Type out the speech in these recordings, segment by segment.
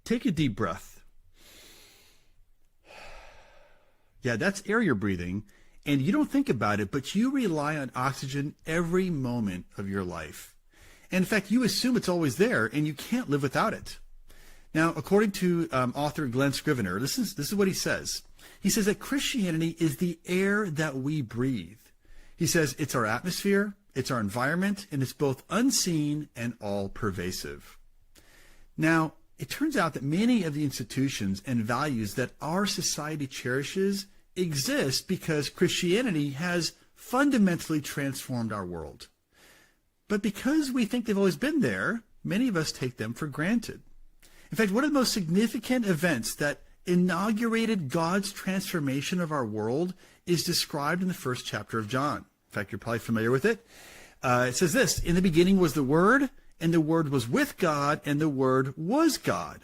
Take a deep breath. Yeah, that's air you're breathing, and you don't think about it, but you rely on oxygen every moment of your life. And in fact, you assume it's always there, and you can't live without it. Now, according to author Glenn Scrivener, this is what he says. He says that Christianity is the air that we breathe. He says it's our atmosphere, it's our environment, and it's both unseen and all-pervasive. Now, it turns out that many of the institutions and values that our society cherishes exist because Christianity has fundamentally transformed our world. But because we think they've always been there, many of us take them for granted. In fact, one of the most significant events that inaugurated God's transformation of our world is described in the first chapter of John. In fact, you're probably familiar with it. It says this: in the beginning was the Word, and the Word was with God, and the Word was God.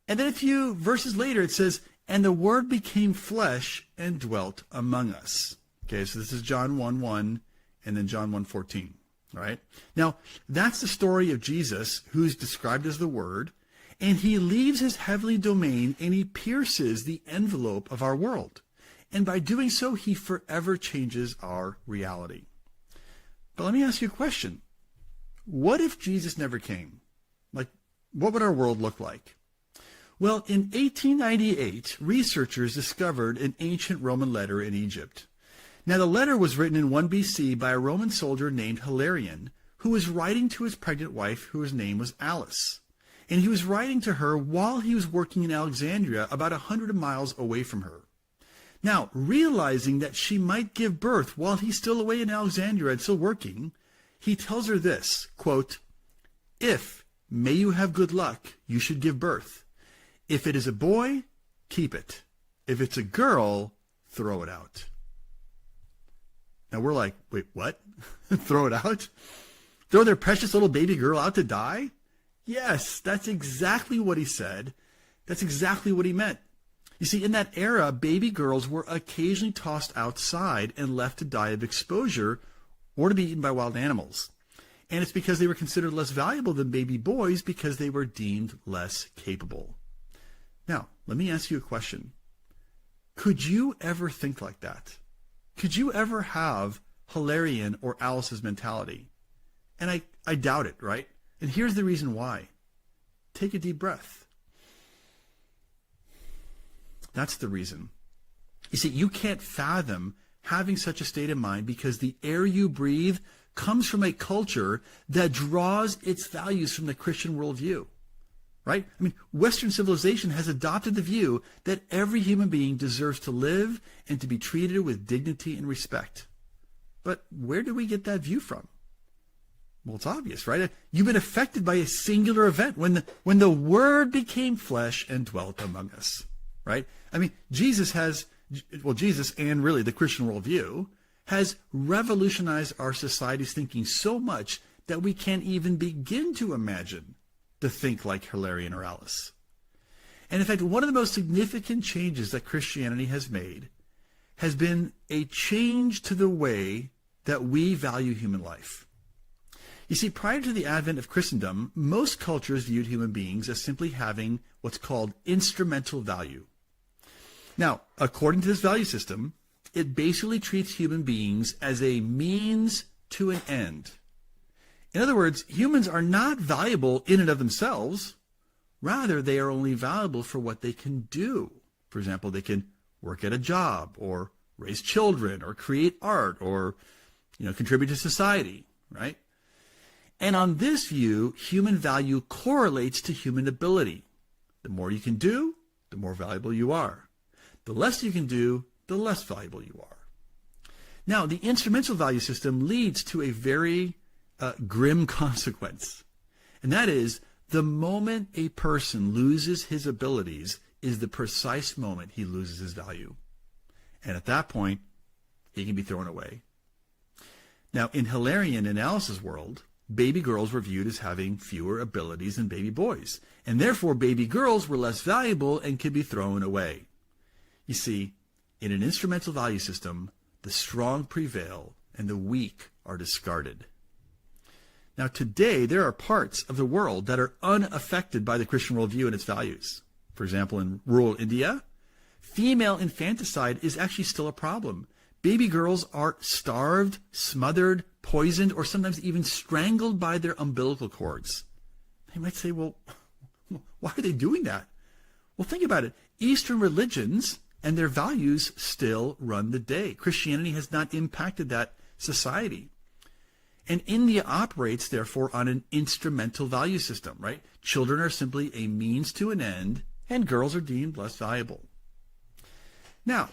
And then a few verses later it says, and the Word became flesh and dwelt among us. Okay, so this is John 1:1 and then John 1:14. All right. Now, that's the story of Jesus, who's described as the Word, and he leaves his heavenly domain and he pierces the envelope of our world. And by doing so, he forever changes our reality. But let me ask you a question. What if Jesus never came? Like, what would our world look like? Well, in 1898, researchers discovered an ancient Roman letter in Egypt. Now, the letter was written in 1 BC by a Roman soldier named Hilarion, who was writing to his pregnant wife, whose name was Alice. And he was writing to her while he was working in Alexandria, about 100 miles away from her. Now, realizing that she might give birth while he's still away in Alexandria and still working, he tells her this, quote, if, may you have good luck, you should give birth. If it is a boy, keep it. If it's a girl, throw it out. Now we're like, wait, what? Throw it out? Throw their precious little baby girl out to die? Yes, that's exactly what he said. That's exactly what he meant. You see, in that era, baby girls were occasionally tossed outside and left to die of exposure or to be eaten by wild animals. And it's because they were considered less valuable than baby boys because they were deemed less capable. Now, let me ask you a question. Could you ever think like that? Could you ever have Hilarion or Alice's mentality? And I doubt it, right? And here's the reason why. Take a deep breath. That's the reason. You see, you can't fathom having such a state of mind because the air you breathe comes from a culture that draws its values from the Christian worldview, right? I mean, Western civilization has adopted the view that every human being deserves to live and to be treated with dignity and respect. But where do we get that view from? Well, it's obvious, right? You've been affected by a singular event when the Word became flesh and dwelt among us, right? I mean, Jesus and really the Christian worldview has revolutionized our society's thinking so much that we can't even begin to imagine to think like Hilarion or Alice. And in fact, one of the most significant changes that Christianity has made has been a change to the way that we value human life. You see, prior to the advent of Christendom, most cultures viewed human beings as simply having what's called instrumental value. Now, according to this value system, it basically treats human beings as a means to an end. In other words, humans are not valuable in and of themselves. Rather, they are only valuable for what they can do. For example, they can work at a job or raise children or create art or, contribute to society, right? And on this view, human value correlates to human ability. The more you can do, the more valuable you are. The less you can do, the less valuable you are. Now, the instrumental value system leads to a very grim consequence. And that is, the moment a person loses his abilities is the precise moment he loses his value. And at that point, he can be thrown away. Now, in Hilarion and Alice's world, baby girls were viewed as having fewer abilities than baby boys. And therefore, baby girls were less valuable and could be thrown away. You see, in an instrumental value system, the strong prevail and the weak are discarded. Now, today, there are parts of the world that are unaffected by the Christian worldview and its values. For example, in rural India, female infanticide is actually still a problem. Baby girls are starved, smothered, poisoned, or sometimes even strangled by their umbilical cords. They might say, well, why are they doing that? Well, think about it. Eastern religions and their values still run the day. Christianity has not impacted that society. And India operates, therefore, on an instrumental value system, right? Children are simply a means to an end, and girls are deemed less valuable. Now,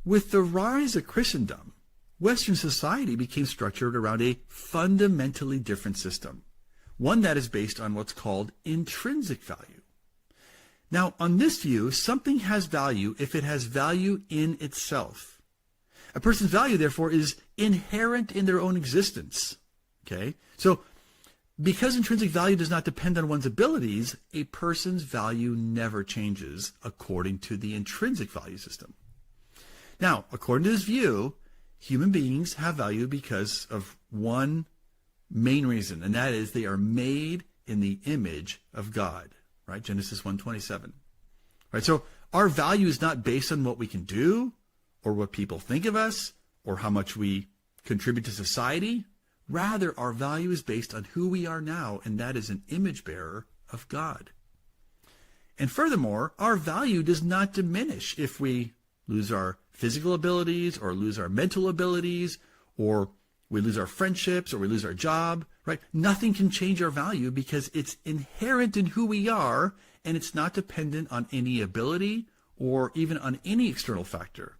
with the rise of Christendom, Western society became structured around a fundamentally different system, one that is based on what's called intrinsic value. Now, on this view, something has value if it has value in itself. A person's value, therefore, is inherent in their own existence. Okay? So, because intrinsic value does not depend on one's abilities, a person's value never changes according to the intrinsic value system. Now, according to this view, human beings have value because of one main reason, and that is they are made in the image of God, right? Genesis 1:27. Right? So, our value is not based on what we can do or what people think of us or how much we contribute to society. Rather, our value is based on who we are now, and that is an image bearer of God. And furthermore, our value does not diminish if we lose our physical abilities or lose our mental abilities or we lose our friendships or we lose our job, right? Nothing can change our value because it's inherent in who we are, and it's not dependent on any ability or even on any external factor.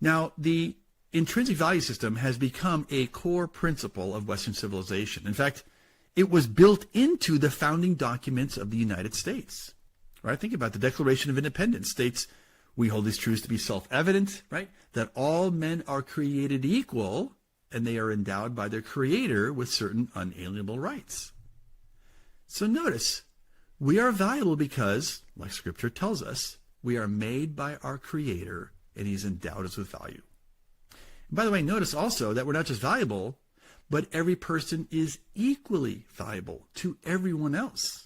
Now, the intrinsic value system has become a core principle of Western civilization. In fact, it was built into the founding documents of the United States. Right? Think about the Declaration of Independence states, we hold these truths to be self-evident, right? That all men are created equal and they are endowed by their Creator with certain unalienable rights. So notice, we are valuable because, like Scripture tells us, we are made by our Creator and He's endowed us with value. By the way, notice also that we're not just valuable, but every person is equally valuable to everyone else.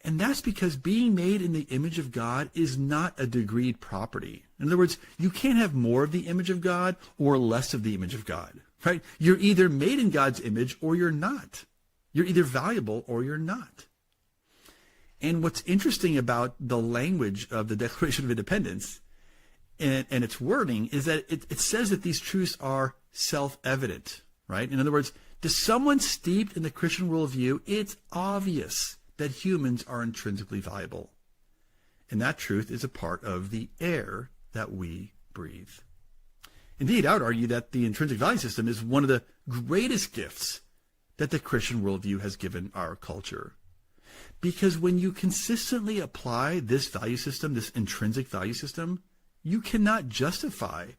And that's because being made in the image of God is not a degreed property. In other words, you can't have more of the image of God or less of the image of God, right? You're either made in God's image or you're not. You're either valuable or you're not. And what's interesting about the language of the Declaration of Independence and its wording is that it says that these truths are self-evident, right? In other words, to someone steeped in the Christian worldview, it's obvious that humans are intrinsically valuable. And that truth is a part of the air that we breathe. Indeed, I would argue that the intrinsic value system is one of the greatest gifts that the Christian worldview has given our culture. Because when you consistently apply this value system, this intrinsic value system, you cannot justify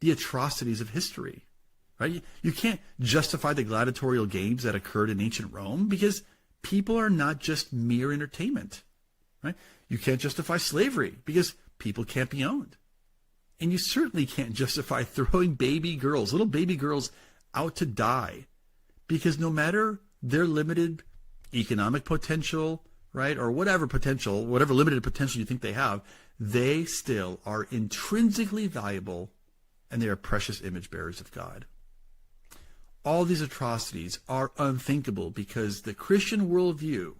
the atrocities of history, right? You can't justify the gladiatorial games that occurred in ancient Rome because people are not just mere entertainment, right? You can't justify slavery because people can't be owned. And you certainly can't justify throwing baby girls, little baby girls, out to die because no matter their limited economic potential, right, or whatever limited potential you think they have, they still are intrinsically valuable and they are precious image bearers of God. All these atrocities are unthinkable because the Christian worldview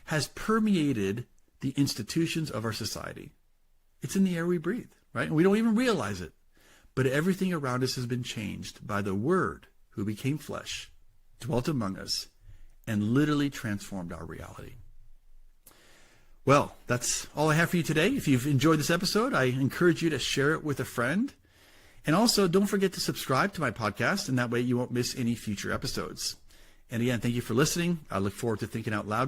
has permeated the institutions of our society. It's in the air we breathe, right? And we don't even realize it. But everything around us has been changed by the Word who became flesh, dwelt among us, and literally transformed our reality. Well, that's all I have for you today. If you've enjoyed this episode, I encourage you to share it with a friend. And also, don't forget to subscribe to my podcast, and that way you won't miss any future episodes. And again, thank you for listening. I look forward to thinking out loud with